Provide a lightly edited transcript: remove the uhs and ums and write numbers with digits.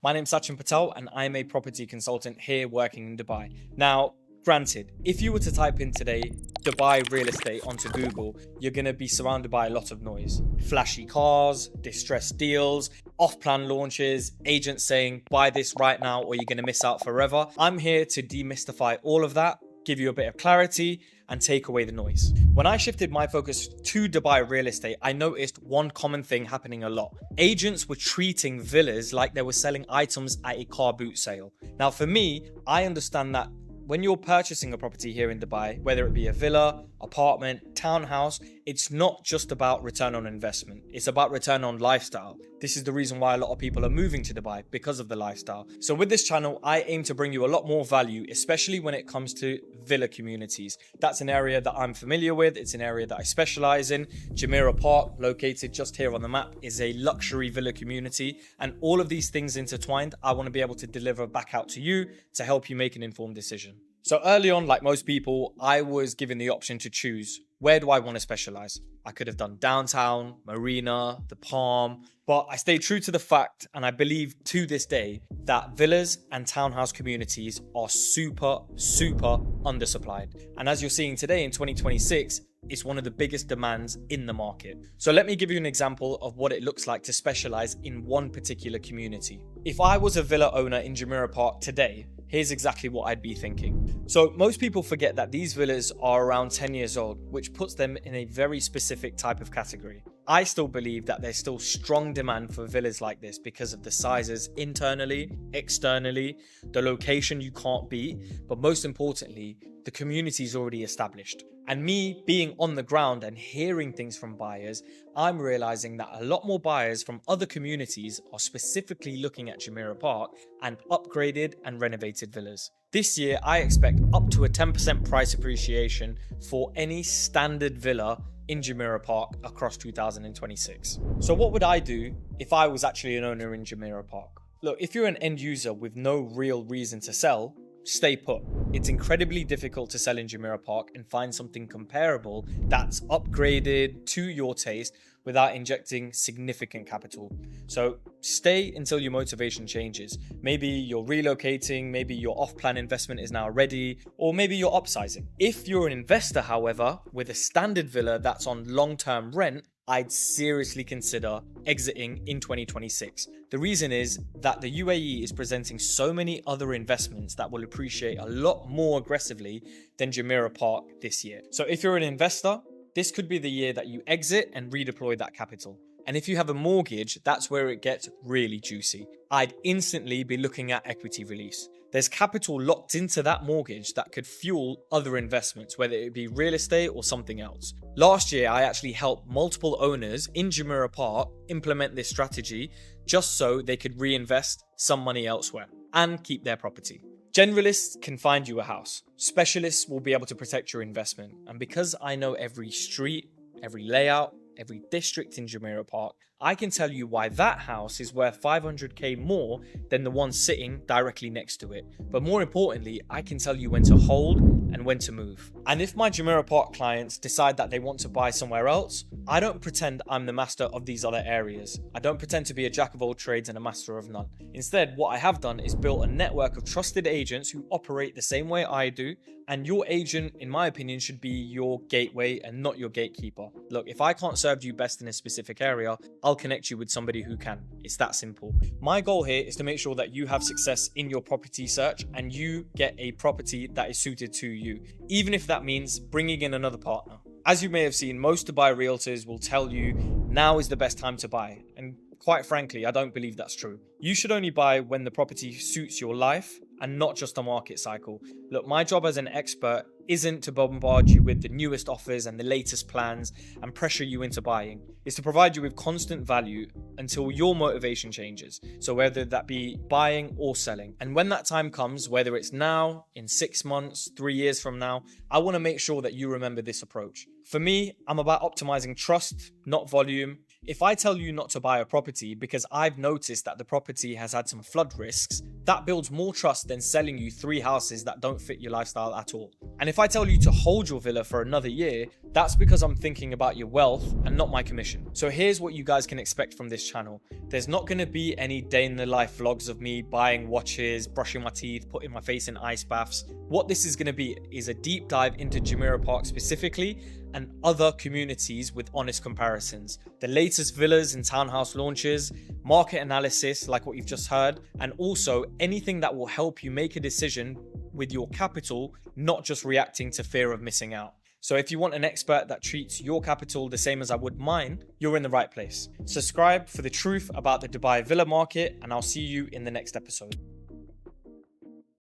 My name's Sachin Patel and I'm a property consultant here working in Dubai. Now, granted, if you were to type in today Dubai real estate onto Google, you're going to be surrounded by a lot of noise. Flashy cars, distressed deals, off-plan launches, agents saying buy this right now or you're going to miss out forever. I'm here to demystify all of that, give you a bit of clarity and take away the noise. When I shifted my focus to Dubai real estate, I noticed one common thing happening a lot. Agents were treating villas like they were selling items at a car boot sale. Now for me, I understand that when you're purchasing a property here in Dubai, whether it be a villa, apartment, townhouse, it's not just about return on investment. It's about return on lifestyle. This is the reason why a lot of people are moving to Dubai, because of the lifestyle. So with this channel, I aim to bring you a lot more value, especially when it comes to villa communities. That's an area that I'm familiar with. It's an area that I specialize in. Jumeirah Park, located just here on the map, is a luxury villa community. And all of these things intertwined, I want to be able to deliver back out to you to help you make an informed decision. So early on, like most people, I was given the option to choose, where do I want to specialize? I could have done downtown, Marina, the Palm, but I stayed true to the fact, and I believe to this day, that villas and townhouse communities are super undersupplied. And as you're seeing today in 2026, it's one of the biggest demands in the market. So let me give you an example of what it looks like to specialize in one particular community. If I was a villa owner in Jumeirah Park today, here's exactly what I'd be thinking. So most people forget that these villas are around 10 years old, which puts them in a very specific type of category. I still believe that there's still strong demand for villas like this because of the sizes internally, externally, the location you can't beat, but most importantly, the community is already established. And me being on the ground and hearing things from buyers, I'm realizing that a lot more buyers from other communities are specifically looking at Jumeirah Park and upgraded and renovated villas. This year, I expect up to a 10% price appreciation for any standard villa in Jumeirah Park across 2026. So what would I do if I was actually an owner in Jumeirah Park? Look, if you're an end user with no real reason to sell, stay put. It's incredibly difficult to sell in Jumeirah Park and find something comparable that's upgraded to your taste without injecting significant capital. So stay until your motivation changes. Maybe you're relocating, maybe your off-plan investment is now ready, or maybe you're upsizing. If you're an investor, however, with a standard villa that's on long-term rent, I'd seriously consider exiting in 2026. The reason is that the UAE is presenting so many other investments that will appreciate a lot more aggressively than Jumeirah Park this year. So if you're an investor, this could be the year that you exit and redeploy that capital. And if you have a mortgage, that's where it gets really juicy. I'd instantly be looking at equity release. There's capital locked into that mortgage that could fuel other investments, whether it be real estate or something else. Last year, I actually helped multiple owners in Jumeirah Park implement this strategy just so they could reinvest some money elsewhere and keep their property. Generalists can find you a house. Specialists will be able to protect your investment. And because I know every street, every layout, every district in Jumeirah Park, I can tell you why that house is worth 500k more than the one sitting directly next to it. But more importantly, I can tell you when to hold and when to move. And if my Jumeirah Park clients decide that they want to buy somewhere else, I don't pretend I'm the master of these other areas. I don't pretend to be a jack of all trades and a master of none. Instead, what I have done is built a network of trusted agents who operate the same way I do. And your agent, in my opinion, should be your gateway and not your gatekeeper. Look, if I can't serve you best in a specific area, I'll connect you with somebody who can. It's that simple. My goal here is to make sure that you have success in your property search and you get a property that is suited to you, even if that means bringing in another partner. As you may have seen, most Dubai realtors will tell you now is the best time to buy. And quite frankly, I don't believe that's true. You should only buy when the property suits your life and not just a market cycle. Look, my job as an expert isn't to bombard you with the newest offers and the latest plans and pressure you into buying. It's to provide you with constant value until your motivation changes. So whether that be buying or selling. And when that time comes, whether it's now, in 6 months, 3 years from now, I want to make sure that you remember this approach. For me, I'm about optimizing trust, not volume. If I tell you not to buy a property because I've noticed that the property has had some flood risks, That builds more trust than selling you 3 houses that don't fit your lifestyle at all. And if I tell you to hold your villa for another year, that's because I'm thinking about your wealth and not my commission. So here's what you guys can expect from this channel. There's not going to be any day in the life vlogs of me buying watches, brushing my teeth, putting my face in ice baths. What this is going to be is a deep dive into Jumeirah Park specifically and other communities with honest comparisons. The latest villas and townhouse launches, market analysis like what you've just heard, and also anything that will help you make a decision with your capital, not just reacting to fear of missing out. So if you want an expert that treats your capital the same as I would mine, you're in the right place. Subscribe for the truth about the Dubai villa market, and I'll see you in the next episode.